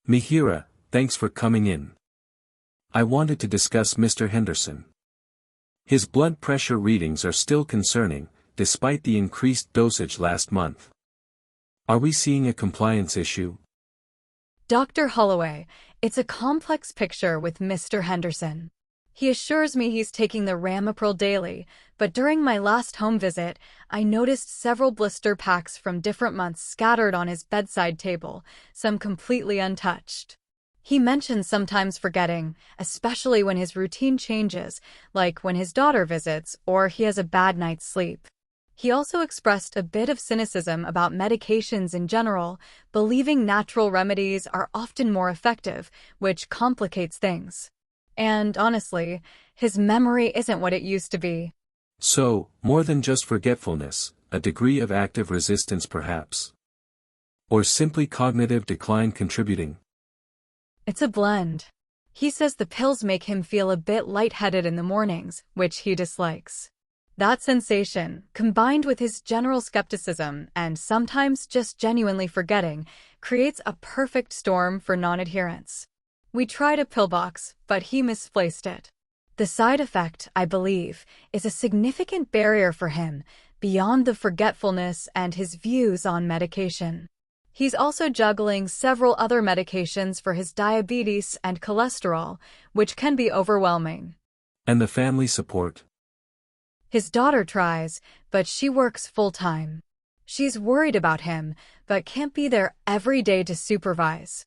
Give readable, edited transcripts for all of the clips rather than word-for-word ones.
Mihira, thanks for coming in. I wanted to discuss Mr. Henderson. His blood pressure readings are still concerning, despite the increased dosage last month. Are we seeing a compliance issue? Dr. Holloway, it's a complex picture with Mr. Henderson. He assures me he's taking the Ramipril daily, but during my last home visit, I noticed several blister packs from different months scattered on his bedside table, some completely untouched. He mentions sometimes forgetting, especially when his routine changes, like when his daughter visits or he has a bad night's sleep. He also expressed a bit of cynicism about medications in general, believing natural remedies are often more effective, which complicates things. And honestly, his memory isn't what it used to be. So, more than just forgetfulness, a degree of active resistance perhaps. Or simply cognitive decline contributing. It's a blend. He says the pills make him feel a bit lightheaded in the mornings, which he dislikes. That sensation, combined with his general skepticism and sometimes just genuinely forgetting, creates a perfect storm for non-adherence. We tried a pillbox, but he misplaced it. The side effect, I believe, is a significant barrier for him, beyond the forgetfulness and his views on medication. He's also juggling several other medications for his diabetes and cholesterol, which can be overwhelming. And the family support? His daughter tries, but she works full-time. She's worried about him, but can't be there every day to supervise.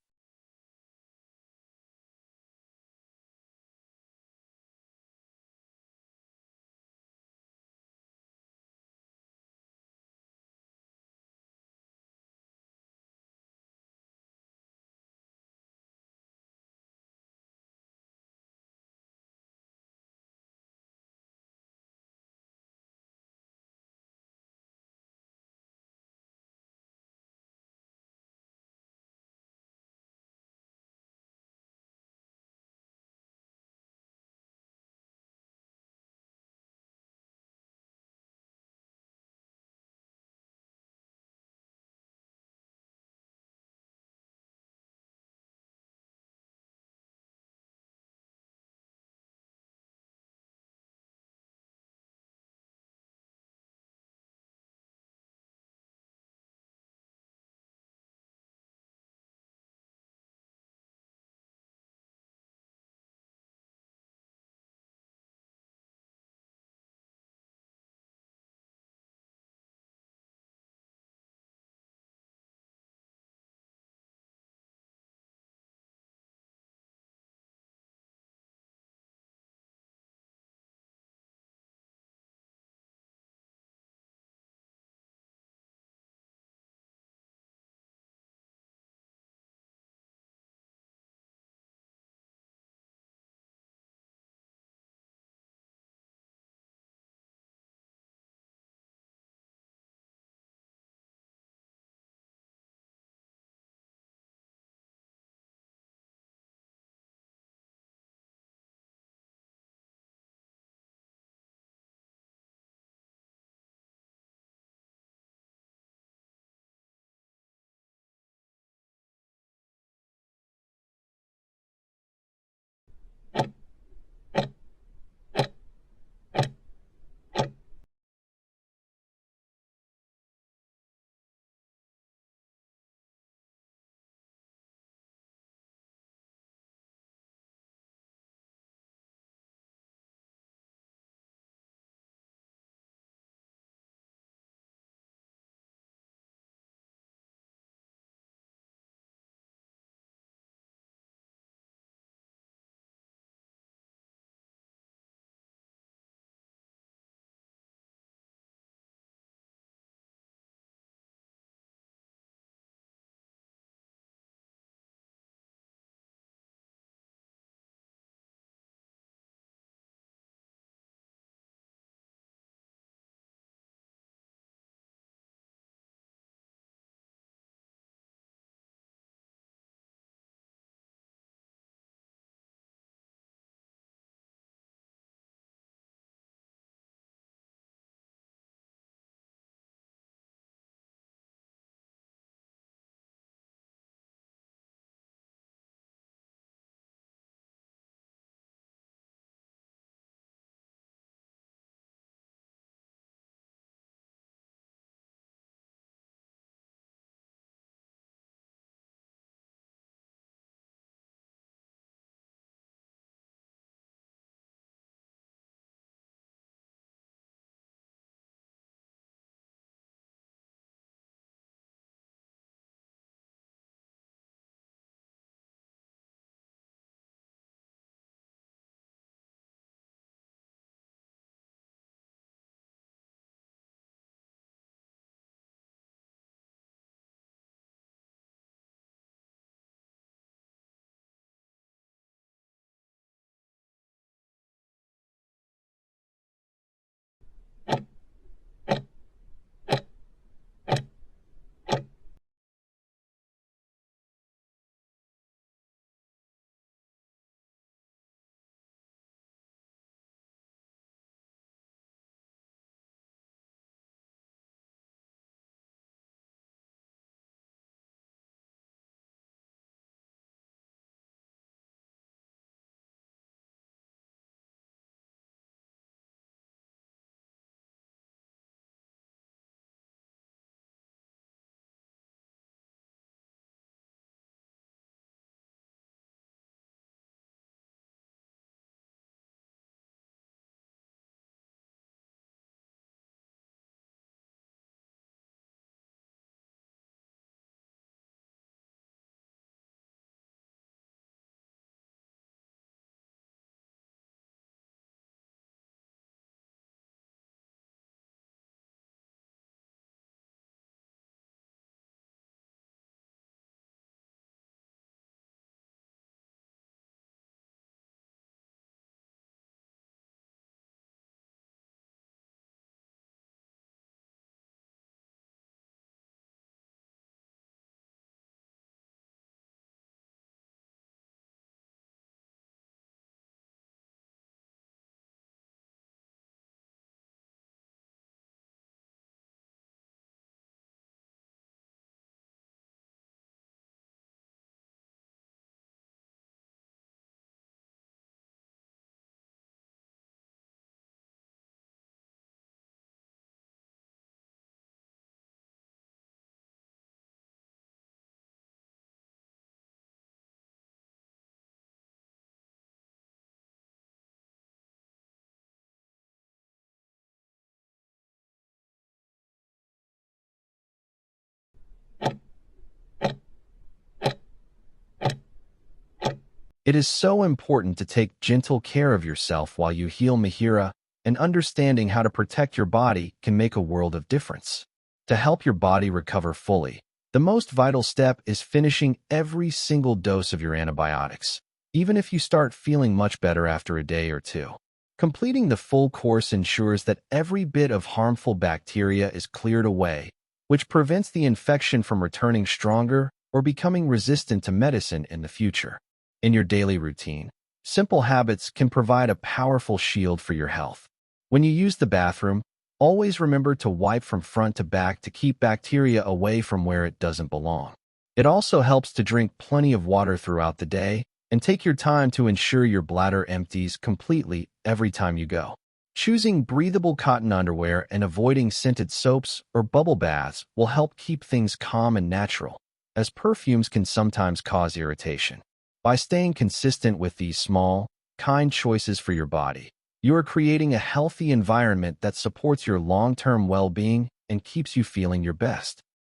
It is so important to take gentle care of yourself while you heal, Mihira, and understanding how to protect your body can make a world of difference. To help your body recover fully, the most vital step is finishing every single dose of your antibiotics, even if you start feeling much better after a day or two. Completing the full course ensures that every bit of harmful bacteria is cleared away, which prevents the infection from returning stronger or becoming resistant to medicine in the future. In your daily routine, simple habits can provide a powerful shield for your health. When you use the bathroom, always remember to wipe from front to back to keep bacteria away from where it doesn't belong. It also helps to drink plenty of water throughout the day and take your time to ensure your bladder empties completely every time you go. Choosing breathable cotton underwear and avoiding scented soaps or bubble baths will help keep things calm and natural, as perfumes can sometimes cause irritation. By staying consistent with these small, kind choices for your body, you are creating a healthy environment that supports your long-term well-being and keeps you feeling your best.